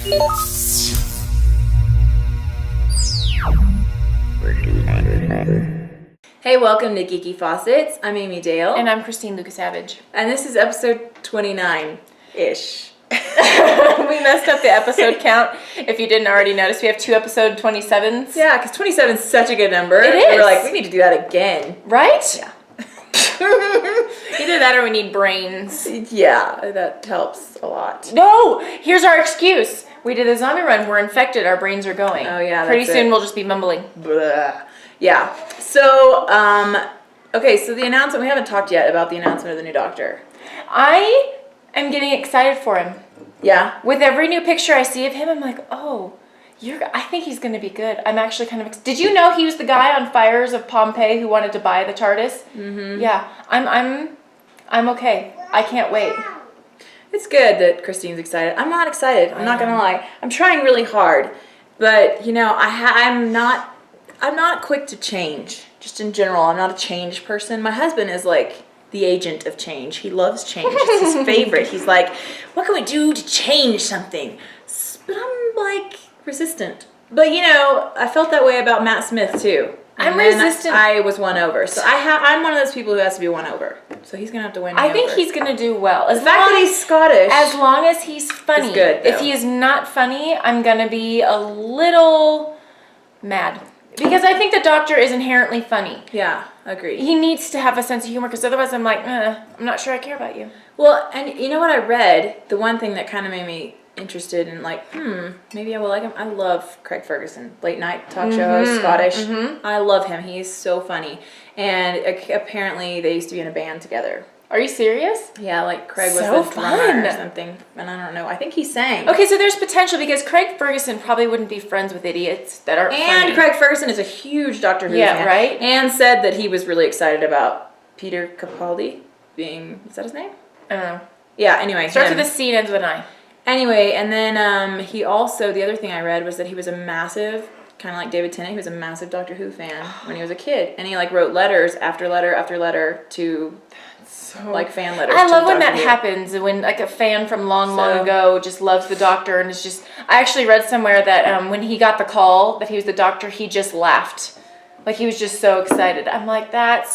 Hey, welcome to Geeky Faucets. I'm Amy Dale. And I'm Christine Lucas-Savage. And this is episode 29-ish. We messed up the episode count. If you didn't already notice, we have 2 episode 27s. Yeah, because 27 is such a good number. It is. We're like, we need to do that again. Right? Yeah. Either that or we need brains. Yeah, that helps a lot. No! Here's our excuse. We did a zombie run. We're infected. Our brains are going. Oh, yeah, Pretty that's soon it. we'll just be mumbling. Blah. Yeah. So, okay, so the announcement, we haven't talked yet about the announcement of the new doctor. I am getting excited for him. Yeah? With every new picture I see of him, I'm like, oh, I think he's going to be good. I'm actually kind of Did you know he was the guy on Fires of Pompeii who wanted to buy the TARDIS? Mm-hmm. Yeah. I'm okay. I can't wait. It's good that Christine's excited. I'm not excited. I'm not going to lie. I'm trying really hard. But, you know, I'm not quick to change. Just in general, I'm not a change person. My husband is like the agent of change. He loves change. It's his favorite. He's like, what can we do to change something? But I'm like resistant. But you know, I felt that way about Matt Smith too. I'm resistant. I was won over. So I'm one of those people who has to be won over. So he's gonna have to win me I think over. he's going to do well. The fact that he's Scottish. As long as he's funny. Is good, though. If he is not funny, I'm going to be a little mad. Because I think the doctor is inherently funny. Yeah, agreed. He needs to have a sense of humor because otherwise I'm like, I'm not sure I care about you. Well, and you know what I read? The one thing that kind of made me interested in like, maybe I will like him. I love Craig Ferguson, late night talk show host, Scottish. Mm-hmm. I love him. He's so funny. And apparently they used to be in a band together. Are you serious? Yeah, like Craig was So the drummer or fun. something. And I don't know. I think he sang. Okay, so there's potential because Craig Ferguson probably wouldn't be friends with idiots that aren't funny. And Craig Ferguson is a huge Doctor Who fan. right? And said that he was really excited about Peter Capaldi being, is that his name? I don't know. Yeah, anyway. Starts him. with a C and ends with an I. Anyway, and then he also, the other thing I read was that he was a massive, kind of like David Tennant, he was a massive Doctor Who fan when he was a kid. And he like wrote letters after letter after letter to like fan letters. I love when Doctor that Who. happens, when like a fan from long ago just loves the Doctor and it's just, I actually read somewhere that when he got the call that he was the Doctor, he just laughed. Like he was just so excited. I'm like, I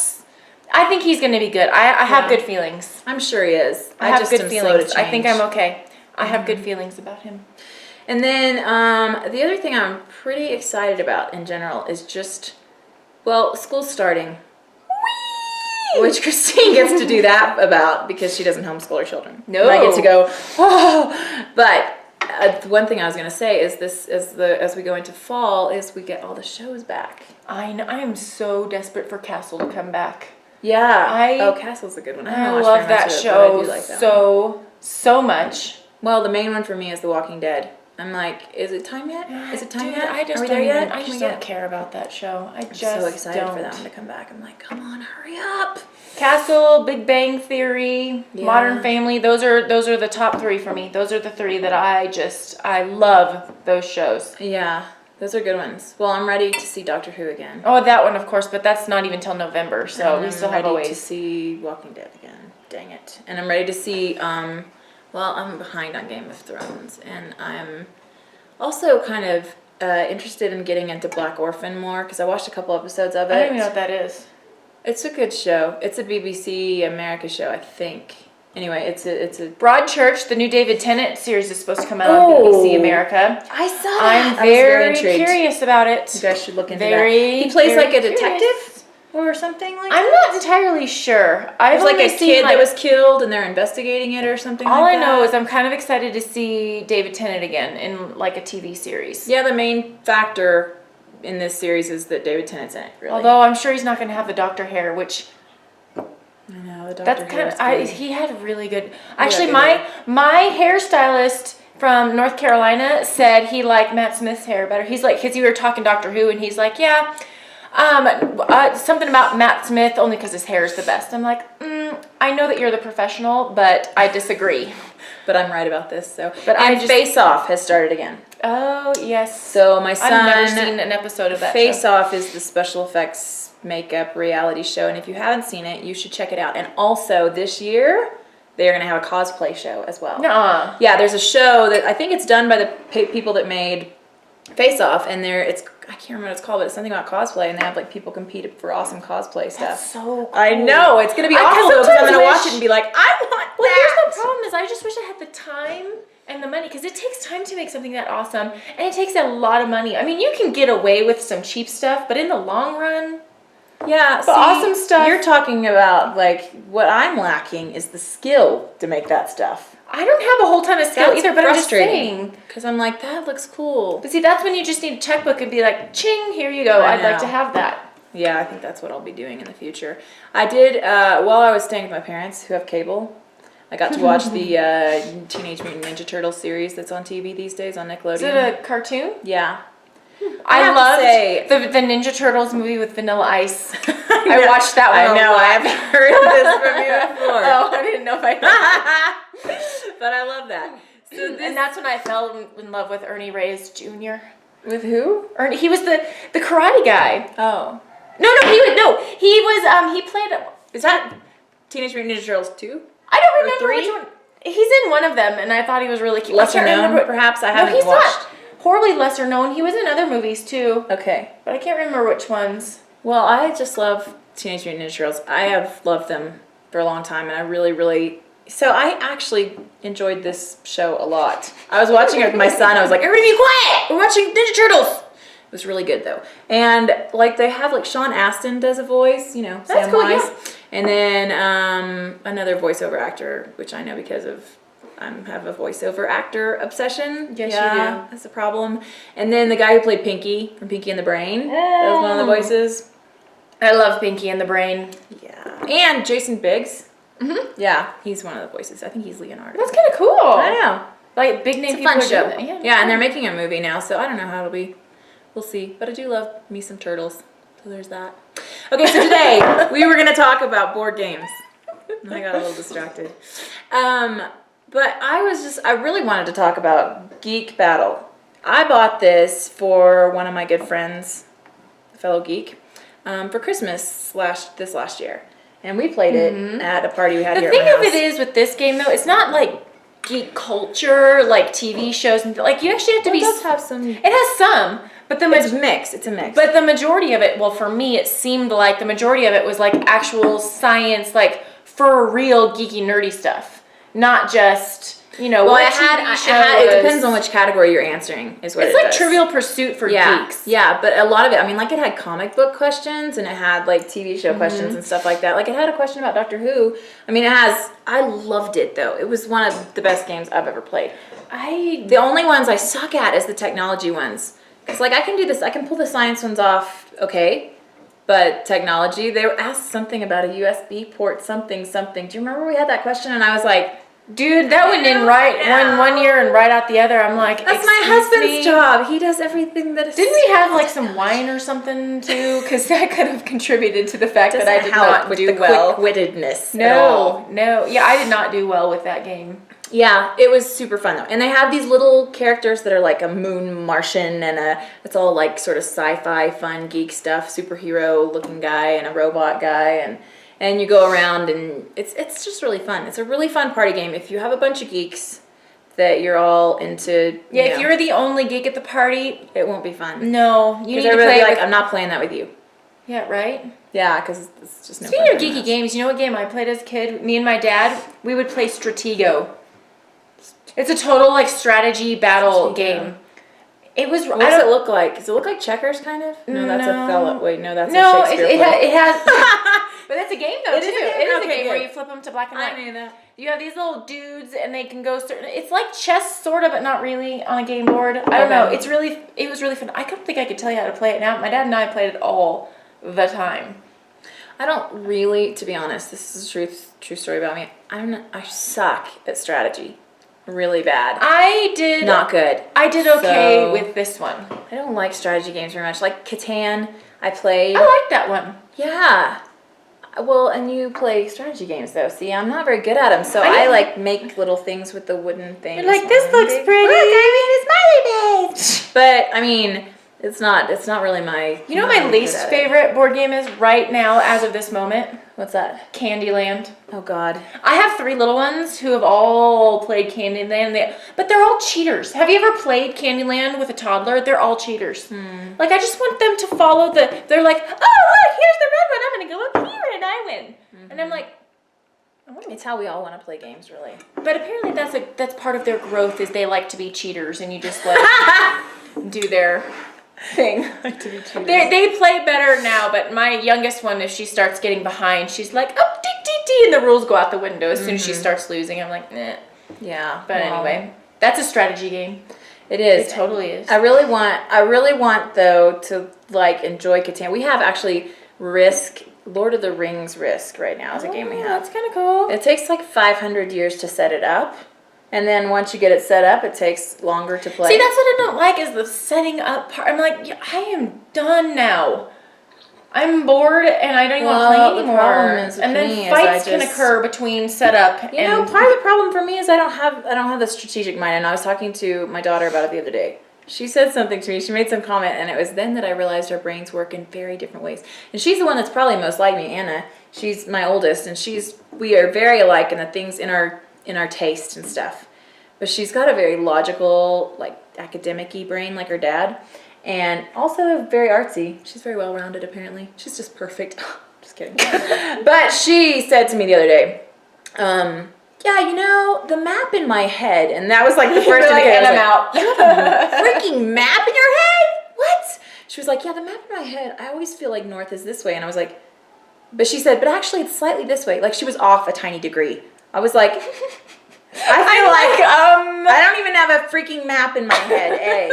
think he's going to be good. I have good feelings. I'm sure he is. I have just good am feelings. slow to I think change. I'm okay. I have good feelings about him. And then the other thing I'm pretty excited about in general is just, well, school's starting. Whee! Which Christine gets to do that about because she doesn't homeschool her children. No. And I get to go, oh. But the one thing I was going to say is this, as we go into fall, is we get all the shows back. I know. I am so desperate for Castle to come back. Yeah. Castle's a good one. I haven't watched love very much that of it, show but I do like that one. so much. Well, the main one for me is The Walking Dead. I'm like, is it time yet? Is it time Dude, yet? I just Are we don't there even, yet? I Can just we don't get- care about that show. I just so excited don't. for that one to come back. I'm like, come on, hurry up. Castle, Big Bang Theory, Yeah. Modern Family. Those are the top 3 for me. Those are the 3 that I love those shows. Yeah, those are good ones. Well, I'm ready to see Doctor Who again. Oh, that one, of course, but that's not even till November, so And we I'm still have a ready to ways. see Walking Dead again. Dang it. And I'm ready to see, well, I'm behind on Game of Thrones, and I'm also kind of interested in getting into Black Orphan more, because I watched a couple episodes of it. I don't even know what that is. It's a good show. It's a BBC America show, I think. Anyway, it's a Broadchurch, the new David Tennant series is supposed to come out on BBC America. I saw that. I'm I was very intrigued. curious about it. You guys should look into Very, that. He plays very like a detective curious. or something like I'm that. not entirely sure. I've There's like only a seen, kid that was killed and they're investigating it or something all like I that. know is I'm kind of excited to see David Tennant again in like a TV series. Yeah, the main factor in this series is that David Tennant's in it, really. Although I'm sure he's not going to have the Doctor hair, which I know, the Doctor that's kind Who of is good. he had really good. Actually, good my hairstylist from North Carolina said he liked Matt Smith's hair better. He's like, because we were talking Doctor Who, and he's like, yeah, something about Matt Smith only because his hair is the best. I'm like, I know that you're the professional, but I disagree. But I'm right about this, so. But and Face Off has started again. Oh yes. So my son. I've never seen an episode of that. Face show. Off is the special effects makeup reality show, and if you haven't seen it, you should check it out. And also this year, they are going to have a cosplay show as well. Nuh-uh. Yeah, there's a show that I think it's done by the people that made Face Off, and I can't remember what it's called, but it's something about cosplay, and they have like people compete for awesome cosplay stuff. That's so cool. I know, it's gonna be awful though, because I'm gonna watch it and be like, I want Well, that. here's the problem is I just wish I had the time and the money, because it takes time to make something that awesome, and it takes a lot of money. I mean, you can get away with some cheap stuff, but in the long run, Yeah, but awesome stuff. You're talking about like what I'm lacking is the skill to make that stuff. I don't have a whole ton of skill either, but I'm just saying. Because I'm like, that looks cool. But see, that's when you just need a checkbook and be like, ching, here you go. I'd like to have that. Yeah, I think that's what I'll be doing in the future. I did, while I was staying with my parents who have cable, I got to watch the Teenage Mutant Ninja Turtles series that's on TV these days on Nickelodeon. Is it a cartoon? Yeah. I loved the Ninja Turtles movie with Vanilla Ice. I watched that one. I know, I haven't heard this from you before. Oh, I didn't know if I But I love that. So and that's when I fell in love with Ernie Reyes Jr. With who? Ernie, he was the karate guy. Oh. He played. Is that Teenage Mutant Ninja Turtles 2? I don't remember 3? which one. He's in one of them, and I thought he was really cute. Lesser I can't known, remember. perhaps? I No, haven't he's watched. not horribly lesser known. He was in other movies too, Okay. but I can't remember which ones. Well, I just love Teenage Mutant Ninja Turtles. I have loved them for a long time, and I really, really... So I actually enjoyed this show a lot. I was watching it with my son. I was like, everybody be quiet! We're watching Ninja Turtles! It was really good, though. And, like, they have, like, Sean Astin does a voice, you know, That's cool, Samwise. yeah. And then another voiceover actor, which I know because of... I have a voiceover actor obsession. Yes, you do. That's a problem. And then the guy who played Pinky from Pinky and the Brain. That was one of the voices. I love Pinky and the Brain. Yeah. And Jason Biggs. Mm-hmm. Yeah, he's one of the voices. I think he's Leonardo. That's kind of cool. I know. Like big name It's a people fun are show. doing that. Yeah, and they're making a movie now, so I don't know how it'll be. We'll see. But I do love me some turtles. So there's that. Okay, so today we were going to talk about board games. I got a little distracted. But I really wanted to talk about Geek Battle. I bought this for one of my good friends, a fellow geek, for Christmas this last year. And we played it at a party we had here at my house. The thing of it is with this game though, it's not like Geek Culture, like TV shows and like you actually have to It be. does have some. It has some, but It's mixed. It's a mix. But the majority of it, well, for me, it seemed like the majority of it was like actual science, like for real geeky nerdy stuff, not just. You know, well, what it depends on which category you're answering, is what it's it like does. Trivial Pursuit for geeks. Yeah, but a lot of it, I mean, like it had comic book questions and it had like TV show questions and stuff like that. Like it had a question about Doctor Who. I mean, I loved it though. It was one of the best games I've ever played. The only ones I suck at is the technology ones. Because like I can do this, I can pull the science ones off, okay. But technology, they were asked something about a USB port, something. Do you remember we had that question? And I was like, dude, that went in one year and right out the other. I'm like, that's my husband's job. He does everything that is. Didn't we have like some wine or something too? Because that could have contributed to the fact that I did not do well. Quick-wittedness. No. Yeah, I did not do well with that game. Yeah, it was super fun though. And they have these little characters that are like a moon Martian and it's all like sort of sci-fi fun geek stuff, superhero looking guy and a robot guy and you go around and it's just really fun. It's a really fun party game if you have a bunch of geeks that you're all into. Yeah, if you're the only geek at the party, it won't be fun. No, you need to play like I'm not playing that with you. Yeah, right? Yeah, because it's just no fun. Speaking of geeky games, you know what game I played as a kid? Me and my dad, we would play Stratego. It's a total like strategy battle game. It was. What does it look like? Does it look like checkers, kind of? No, that's Othello. Wait, no, that's a Shakespeare play. It has. But that's a game though too. It is a game good. where you flip them to black and white. I knew that. You have these little dudes, and they can go certain. It's like chess, sort of, but not really on a game board. I don't know. It was really fun. I don't think I could tell you how to play it now. My dad and I played it all the time. I don't really, to be honest. This is a true story about me. I suck at strategy. Really bad. Not good. I did okay with this one. I don't like strategy games very much. Like Catan, I played. I like that one. Yeah. Well, and you play strategy games though. See, I'm not very good at them, so I like make little things with the wooden things. You're like, this looks pretty. Look, I made a smiley face. But I mean, It's not really my. You know what my least favorite board game is right now, as of this moment? What's that? Candyland. Oh God. I have 3 little ones who have all played Candyland, but they're all cheaters. Have you ever played Candyland with a toddler? They're all cheaters. Like, I just want them to follow they're like, oh, look, here's the red one. I'm going to go up here and I win. And I'm like, oh. It's how we all want to play games, really. But apparently that's part of their growth is they like to be cheaters and you just let them do their thing. Like to be cheaters. They play better now, but my youngest one, if she starts getting behind, she's like, oh, dee, and the rules go out the window as soon as she starts losing. I'm like, nah. Yeah. But anyway, that's a strategy game. It is. It totally is. I really want though to like enjoy Catan. We have actually Lord of the Rings Risk right now is a game we have. That's kind of cool. It takes like 500 years to set it up. And then once you get it set up, it takes longer to play. See, that's what I don't like is the setting up part. I'm like, yeah, I am done now. I'm bored and I don't even want to play anymore. And then fights can occur between setup and... You know, part of the problem for me is I don't have the strategic mind. And I was talking to my daughter about it the other day. She said something to me. She made some comment, and it was then that I realized our brains work in very different ways. And she's the one that's probably most like me, Anna. She's my oldest, and we are very alike in the things in our taste and stuff. But she's got a very logical, like academic-y brain like her dad. And also very artsy. She's very well-rounded, apparently. She's just perfect. Just kidding. But she said to me the other day, yeah, you know, the map in my head, and that was like the first indicator. I'm out. You have a freaking map in your head? What? She was like, yeah, the map in my head, I always feel like north is this way. And I was like, but she said, but actually it's slightly this way. Like she was off a tiny degree. I was like, I don't even have a freaking map in my head, A.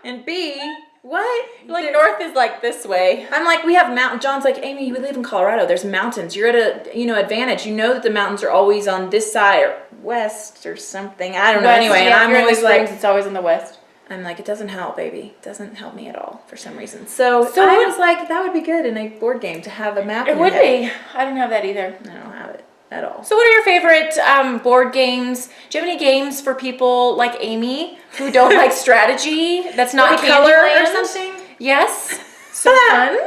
And B, what? Like north is like this way. I'm like, we have mountains. John's like, Amy, you live in Colorado. There's mountains. You're at a, advantage. You know that the mountains are always on this side or west or something. I don't know. Anyway, and I'm always like, it's always in the west. I'm like, it doesn't help, baby. It doesn't help me at all for some reason. So I was like, that would be good in a board game to have a map. It would be. I don't have that either. I don't have it at all. So what are your favorite board games? Do you have any games for people like Amy who don't like strategy? That's not color Candyland? Or something? Yes. So fun.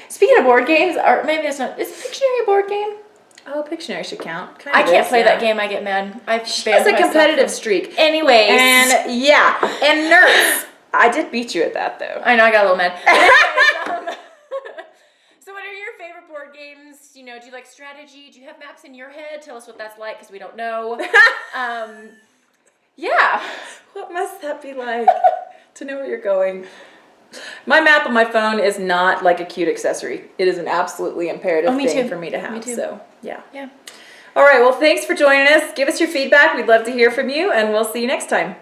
Speaking of board games, or maybe it's not. Is Pictionary a board game? Oh, Pictionary should count. I can't play that game. I get mad. She has a competitive streak. Anyways. And yeah. And nerds. I did beat you at that though. I know, I got a little mad. So what are your favorite board games? Do you like strategy? Do you have maps in your head? Tell us what that's like because we don't know. Yeah. What must that be like to know where you're going? My map on my phone is not like a cute accessory. It is an absolutely imperative thing for me to have. Me too. So, yeah. Yeah. All right. Well, thanks for joining us. Give us your feedback. We'd love to hear from you, and we'll see you next time.